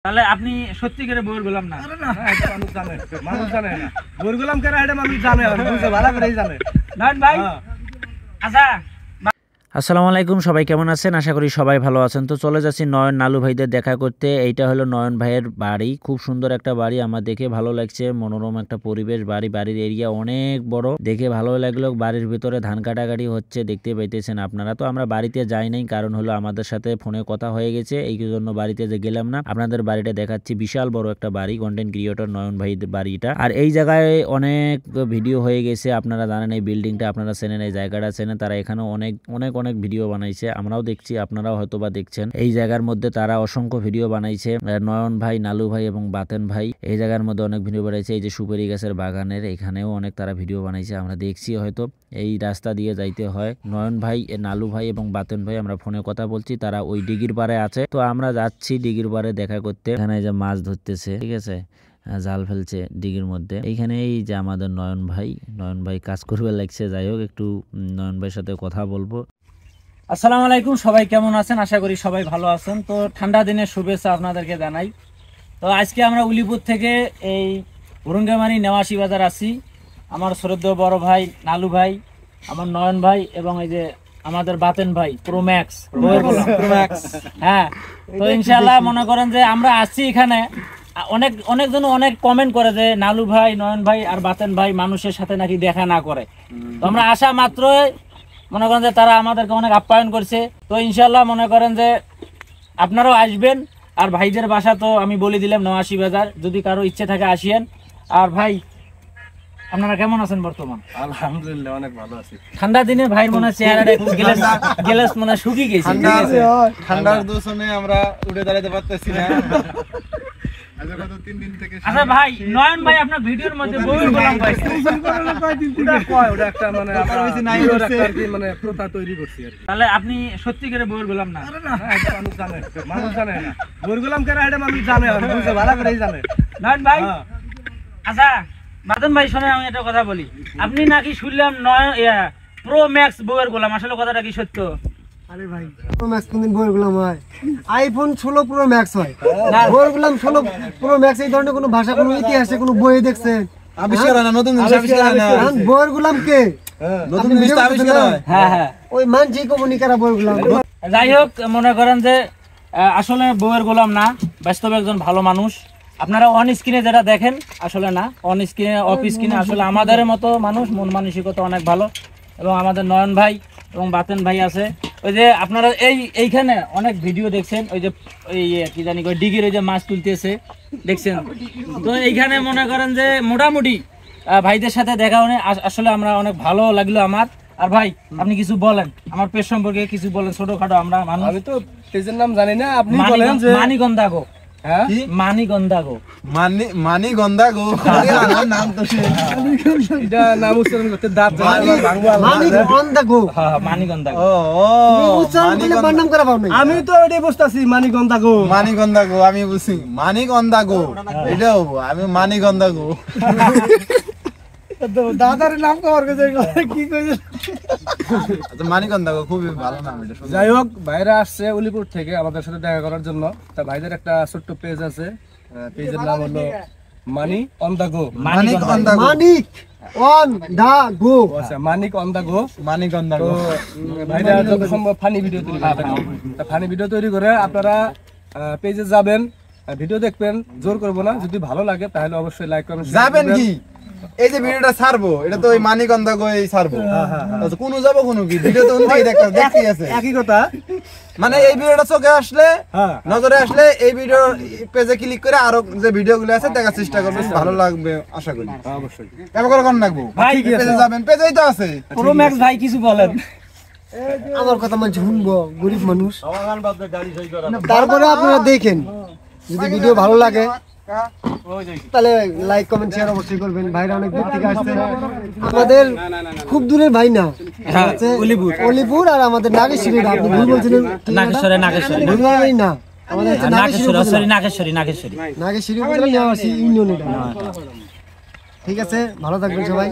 তাহলে আপনি সত্যি করে বউর গোলাম না? আরে না, এটা মানুষ জানে না। বউর গোলাম কেন এটা মানুষ জানে, বুঝে ভালো করেই জানে। নয়ন ভাই, আচ্ছা। আসসালামু আলাইকুম, সবাই কেমন আছেন? আশা করি সবাই ভালো আছেন। তো চলে যাচ্ছি নয়ন নালু ভাইদের দেখা করতে। এইটা হলো নয়ন ভাইয়ের বাড়ি। খুব সুন্দর একটা বাড়ি, আমার দেখে ভালো লাগছে। মনোরম একটা পরিবেশ, বাড়ির এরিয়া অনেক বড়, দেখে ভালো লাগলো। বাড়ির ভিতরে ধান কাটাকাটি হচ্ছে, দেখতে পাইতেছেন আপনারা। তো আমরা বাড়িতে যাই নাই, কারণ হলো আমাদের সাথে ফোনে কথা হয়ে গেছে, এই জন্য বাড়িতে যে গেলাম না। আপনাদের বাড়িটা দেখাচ্ছি, বিশাল বড় একটা বাড়ি, কন্টেন্ট ক্রিয়েটর নয়ন ভাইদের বাড়িটা। আর এই জায়গায় অনেক ভিডিও হয়ে গেছে, আপনারা জানেন এই বিল্ডিংটা, আপনারা চেনেন, এই জায়গাটা চেনেন। তারা এখানে অনেক অনেক অনেক ভিডিও বানাইছে, আমরাও দেখছি, আপনারাও হয়তো বা দেখছেন। এই জায়গার মধ্যে তারা অসংখ্য ভিডিও বানাইছে, নয়ন ভাই, নালু ভাই এবং বাতেন ভাই। এই জায়গার মধ্যে অনেক ভিডিও বানাইছে। এই যে সুপারি গাছের বাগানের এখানেও অনেক তারা ভিডিও বানাইছে, আমরা দেখছি। হয়তো এই রাস্তা দিয়ে যাইতে হয়। নয়ন ভাই, নালু ভাই এবং বাতেন ভাই, আমরা ফোনে কথা বলছি, তারা ওই দিঘির পাড়ে আছে। তো আমরা যাচ্ছি দিঘির পাড়ে দেখা করতে। এখানে যে মাছ ধরতেছে, ঠিক আছে, জাল ফেলছে দিঘির মধ্যে। এইখানে এই যে আমাদের নয়ন ভাই কাজ করবে লাগছে। যাই হোক, একটু নয়ন ভাইয়ের সাথে কথা বলবো। আসসালামু আলাইকুম, সবাই কেমন আছেন? আশা করি সবাই ভালো আছেন। তো ঠান্ডা দিনের শুভেচ্ছা আপনাদেরকে জানাই। তো আজকে আমরা উলিপুর থেকে এই ভুরুঙ্গামারি নেওয়াশি বাজার আছি। আমার শ্রদ্ধেয় বড় ভাই নালু ভাই, আমার নয়ন ভাই এবং এই যে আমাদের বাতেন ভাই প্রো ম্যাক্স। হ্যাঁ, তো ইনশাআল্লাহ মনে করেন যে আমরা আসছি এখানে। অনেকজন অনেক কমেন্ট করে যে নালু ভাই, নয়ন ভাই আর বাতেন ভাই মানুষের সাথে নাকি দেখা না করে। তো আমরা আসা মাত্রই মনে করেন যে তারা আমাদেরকে অনেক আপ্যায়ন করছে। তো ইনশাল্লাহ মনে করেন যে আপনারাও আসবেন। আর ভাইদের বাসা তো আমি বলে দিলাম নেওয়াশি বাজার, যদি কারো ইচ্ছে থাকে আসিয়েন। আর ভাই, আপনারা কেমন আছেন বর্তমান? আলহামদুলিল্লাহ, অনেক ভালো আছি। ঠান্ডা দিনে ভাই মনে হয় চেহারাটা একটু গেলেস মনে হয় শুকিয়ে গেছে। ঠান্ডার দূষণে আমরা উঠে দাঁড়াতে পারতেছি না। আচ্ছা ভাই, নয়ন ভাই আপনার ভিডিওর মধ্যে বউর গোলাম ভাই ওটা একটা মানে আমরা মানে প্রথা তৈরি করছি আর কি। তাহলে আপনি সত্যি করে বউর গোলাম না? আরে না, এটা মানুষ জানে না। বউর গোলাম কেন এটা মানুষ জানে, বুঝে ভালো করেই জানে। নয়ন ভাই, আচ্ছা বাদন ভাই শোনেন, আমি একটা কথা বলি। আপনি নাকি শুনলাম প্রো ম্যাক্স বউয়ের গোলাম, আসলে কথাটা কি সত্য? আরে ভাই, প্রো ম্যাক্স কোনদিন বউয়ের গোলাম হয়? আইফোন 16 প্রো ম্যাক্স হয়, বউয়ের গোলাম 16 প্রো ম্যাক্স। এই ধরনের কোনো ভাষা, কোনো ইতিহাসে, কোনো বইয়ে দেখছেন? আবিষ্কার না, নতুন আবিষ্কার না। বউয়ের গোলাম কে? নতুন জিনিস আবিষ্কার হয়। হ্যাঁ, ওই মানজি কমুনিকারা বউয়ের গোলাম। যাই হোক, মনে করেন যে আসলে বউয়ের গোলাম না, বাস্তবে একজন ভালো মানুষ। আপনারা অন স্ক্রিনে যেটা দেখেন আসলে না, অন স্ক্রিনে অফ স্ক্রিনে আসলে আমাদের মতো মানুষ, মন মানসিকতা অনেক ভালো। এবং আমাদের নয়ন ভাই এবং বাতেন ভাই আছে। ওই যে আপনারা এইখানে অনেক ভিডিও দেখছেন, ওই যে ওই কি জানি ওই ডিগির ওই যে মাছ তুলতেছে দেখছেন। তো এইখানে মনে করেন যে মোটামুটি ভাইদের সাথে দেখা হলে আসলে আমরা অনেক ভালো লাগলো আমার। আর ভাই, আপনি কিছু বলেন আমার পেজ সম্পর্কে, কিছু বলেন। ছোটখাটো আমরা মানুষ। আমি তো পেজের নাম জানি না, আপনি বলেন যে মানিগন্ধা গো। হ্যাঁ, মানিগন্ধা গো, মানিগন্ধা গো। নাম তো এটা নাম উচ্চারণ করতে দাঁত মানিগন্ধা গো। হ্যাঁ, মানিগন্ধা গো। উচ্চারণ করলে বানাম করা পাও নাই। আমি তো এটাই বুঝতাছি, মানিগন্ধা গো। মানিগন্ধা গো, আমি বুঝছি মানিগন্ধা গো, এটাও আমি মানিগন্ধা গো। দাদার নাম কভার করে কি কইছে? মানিগন্ধা গো খুবই ভালো নাম এটা। যাই হোক, ভাইরা আসছে উলিপুর থেকে আমাদের সাথে দেখা করার জন্য। তা ভাইদের একটা ছোট্ট পেজ আছে, পেজের নাম হলো money on the go. Manik on the go, Manik on the go. আচ্ছা, মানিক অন দা গো। মানিগন্ধা গো। ভাইরা যত সম্ভব ফানি ভিডিও তৈরি করে থাকে। তা ফানি ভিডিও তৈরি করে আপনারা পেজে যাবেন, ভিডিও দেখবেন। জোর করবো না, যদি ভালো লাগে তাহলে অবশ্যই লাইক কমেন্ট যাবেন কি? এই যে ভিডিওটা ছাড়বো, এটা তো ওই মানিগন্ধা গো এই ছাড়বো। আচ্ছা, কোন যাবো কোন কি ভিডিও তো উনি দেখতেই আছে। একই কথা, মানে এই ভিডিওটা চোখে আসলে, নজরে আসলে এই ভিডিও পেজে ক্লিক করে আরো যে ভিডিওগুলো আছে দেখার চেষ্টা করবেন, ভালো লাগবে আশা করি। অবশ্যই কেমন করে কোন রাখবো ভাই, পেজে যাবেন, পেজেই তো আছে। প্রো ম্যাক্স ভাই কিছু বলেন। আমার কথা মানে শুনবো, গরিব মানুষ। তারপরে আপনারা দেখেন, যদি ভিডিও ভালো লাগে তাহলে লাইক কমেন্ট শেয়ার অবশ্যই করবেন। ভাইরা অনেক দূর থেকে আসছে, আমাদের খুব দূরের ভাই না, অলিপুর আর আমাদের নাগেশ্বরী। আপনি ভুল বলছিলেন, নাগেশ্বরী না আমাদের নাগেশ্বরী ইউনিয়ন। ঠিক আছে, ভালো থাকবেন সবাই।